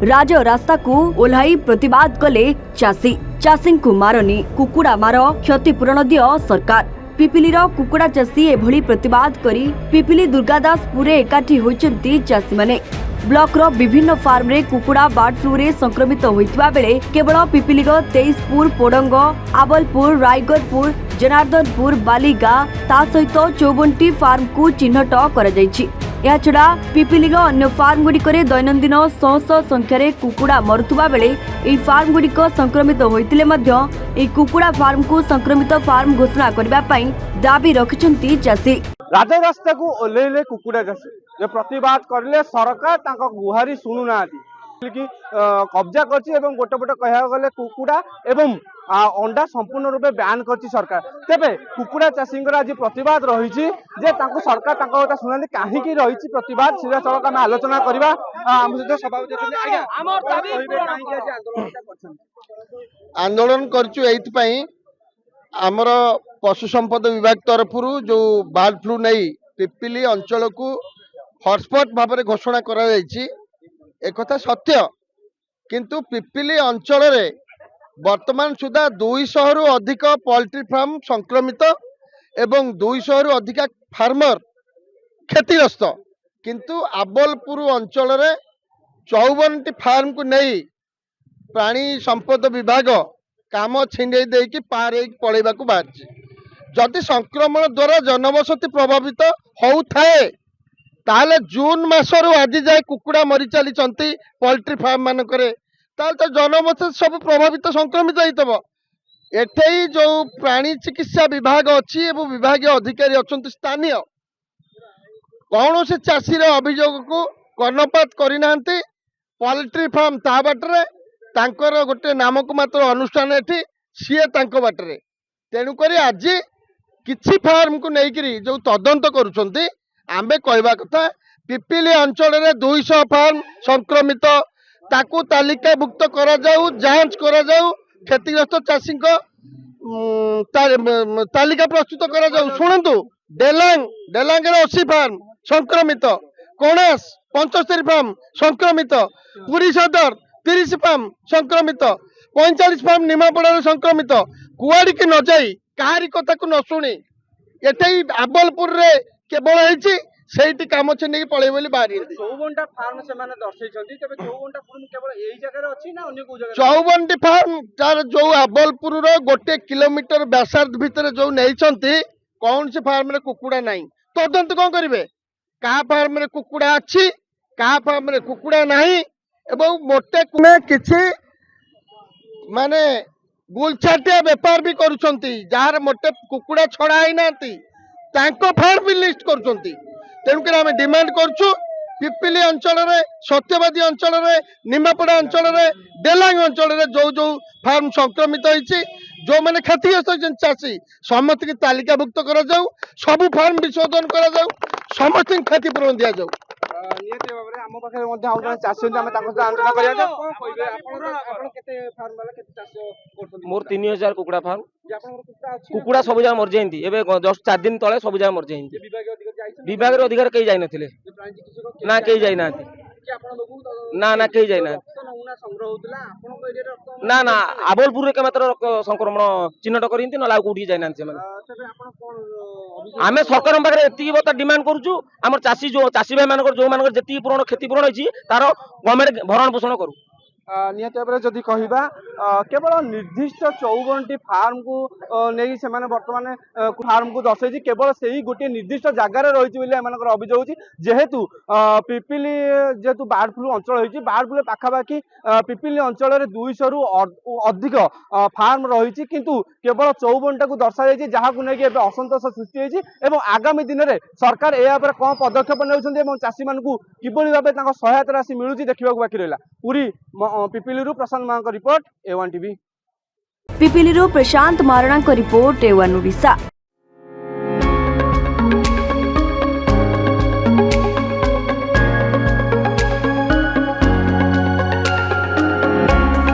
राज रास्ता को ओह्लाई प्रतिवाद कले चाषी। चाषी को मारनी कुकुड़ा मार क्षतिपूरण दियो सरकार। पिपिलीर कुकुड़ा चाषी एभली प्रतिवाद करी पिपिली दुर्गादासपुर एकाठी होइचंती चाषी माने। ब्लॉक रो विभिन्न फार्म रे कुकुड़ा बर्ड फ्लू रे संक्रमित होइतबा बेले केवल पिपिलीर 23पुर पोडंग आबलपुर रायगढ़पुर जनार्दनपुर बालिगा ता सहित 54टी फार्म को चिन्हट करा जायछि। या छड़ा पिपिलीर अन्य फार्म गुड़िकरे दैनंदिन शह शह संख्यार कुकुड़ा मरुवा बेले एही फार्म गुड़िक संक्रमित होइतिले मध्य एही कुकुड़ा फार्म को संक्रमित फार्म घोषणा करबा पई दाबी रखिछंती चाषी। राज रास्ता को ओल्लेले कुकुड़ा चाषी जे प्रतिवाद करले सरकार तांको गुहारी सुनु नाती कि कब्जा करछि एवं गोटे पटे कहया गले कुकुड़ा एवं अंडा संपूर्ण रूपे बैन करछि सरकार। तेबे कुकुड़ा चाषी आज प्रतिवाद रही जे तांको सरकार तांको कथा सुनांती काहेकि रही प्रतिवाद सीधा सड़क आम आलोचना करबा। आम सहित सभापति आज्ञा आंदोलन करछु एथि पई हमर पशु संपद विभाग तरफ जो बर्ड फ्लू नहीं पिपिली अंचल को हॉटस्पॉट भाव में घोषणा करा जायछि एक कथा सत्य, किंतु पिपिली अंचल रे वर्तमान सुधा 200 रु अधिक पोल्ट्री फार्म संक्रमित एवं 200 रु अधिक फार्मर क्षतिग्रस्त, किंतु आबलपुर अंचल रे 54टी फार्म को नहीं प्राणी संपद विभाग काम छिंडे देकी पार पलैबा को बाहर। जदि संक्रमण द्वारा जनबसती प्रभावित होउथाए ताले जून मासरू आज जाए कुकुड़ा मरी चली पोल्ट्री फार्म मानकरे ताले तो जनबसती सब प्रभावित संक्रमित होइतबो। एठेई जो प्राणी चिकित्सा विभाग अच्छी एवं विभागीय अधिकारी अच्छा स्थानीय कौन से चाषी अभियोग को कर्णपात करना पोल्ट्री फार्म ता बाटरे तांकर गोटे नामक मात्र अनुष्ठान एठी सीए तांको बाटरे। तेणुक आज किछि फार्म को लेकिरी जो तदंत करुछंती आंबे कहवा कथा पिपिली अंचल रे 200 फार्म संक्रमित ताकू तालिकाभुक्त करा जाऊ, जांच करा जाऊ, क्षतिग्रस्त चाषी तालिका प्रस्तुत करा जाऊ। शुणु डेलांग रे 80 फार्म संक्रमित, कोणास 75 फार्म संक्रमित, पुरी सदर 30 फार्म संक्रमित, 45 फार्म निमापड़ा संक्रमित। कुआड़ी की न जाई काहारी कथा को न शुणी एठे आबलपुर रे केवल होइछि सेठी काम छिंडी पळै बोली बारी 54टा फार्म से माने दर्शाइछंती। तबे 54टा फार्म केवल एही जगह रे अछि ना अन्य को जगह? 54टी फार्म तार जो आबलपुर रो 1 किलोमीटर व्यासार्ध भितर जो नैछंती कौन से फार्म रे कुकुड़ा नाही तदंत कोन करिवे का फार्म रे कुकुड़ा अछि का फार्म रे कुकुड़ा नाही एवं मोटे में किछि माने गुलछाटिया व्यापार भी करुछंती जार मोटे कुकुड़ा छड़ा ही नांती तांको फार्म भी लिस्ट करुछंती। तेणुक आम डिमांड करछु पिपिली अंचल रे, सत्यवादी अंचल रे, निमापड़ा अंचल रे, डेलांग अंचल रे जो जो फार्म संक्रमित होइछि जो माने क्षतिग्रस्त होइछन चाषी समस्त की तालिकाभुक्त करा जाऊ, सब फार्म विशोधन करा जाऊ, समस्त क्षतिपूरण दिया जाऊ। नियति बाबरे हम पाखे मध्ये आउ जने चाषी हम ताको आंदोलन करिया जे कोन कहिबे आपण केते फार्म वाला केते चाष करछन? मोर 3000 कुकुड़ा फार्म जे आपण कुकुड़ा अछि कुकुड़ा सब जगह मर जाइंती एबे जस्ट 4 दिन तळे सब जगह मर जाइंती। विभाग रे अधिकार कई जाय नथिले ना कई जाय नांती ना ना कई जाय ना नमूना संग्रह होतला आपण को एरिया रक्त ना ना आबलपुर रे के मात्र संक्रमण चिन्हट करिंती न लाउ कोठी जाय नांती माने। तबे आपण कोन आमे सरकार पाखरे एतिकी बता डिमांड करूछु हमर चाषी जो चाषी भाई मानकर जो मानकर जेति पूर्ण क्षति पूर्ण होइछि तारो गवर्नमेंट भरण पोषण करू। निहत भाव जदि कहवा केवल निर्दिष्ट 54टी फार्म को नहीं से बर्तमान फार्म को दर्शाई केवल से ही गोटे निर्दिष्ट जगार रही अभियोग जेहेतु पिपिली जेहेतु बर्ड फ्लू अंचल होती बर्ड फ्लू पाखापाखि पिपिली अंचल 200 रु अधिक फार्म रही किंतु केवल 54टा को दर्शाई जहाँ को लेकिन असंतोष सृष्टि होती आगामी दिन में सरकार या कौन पदक्षेप ने चाषी मान किभली भाव सहायता राशि मिलूँ देखा बाकी रहा। पूरी पिपिली प्रशांत मां रिपोर्ट A1 टीवी। पिपिली प्रशांत मारणा रिपोर्ट A1 ओडिशा।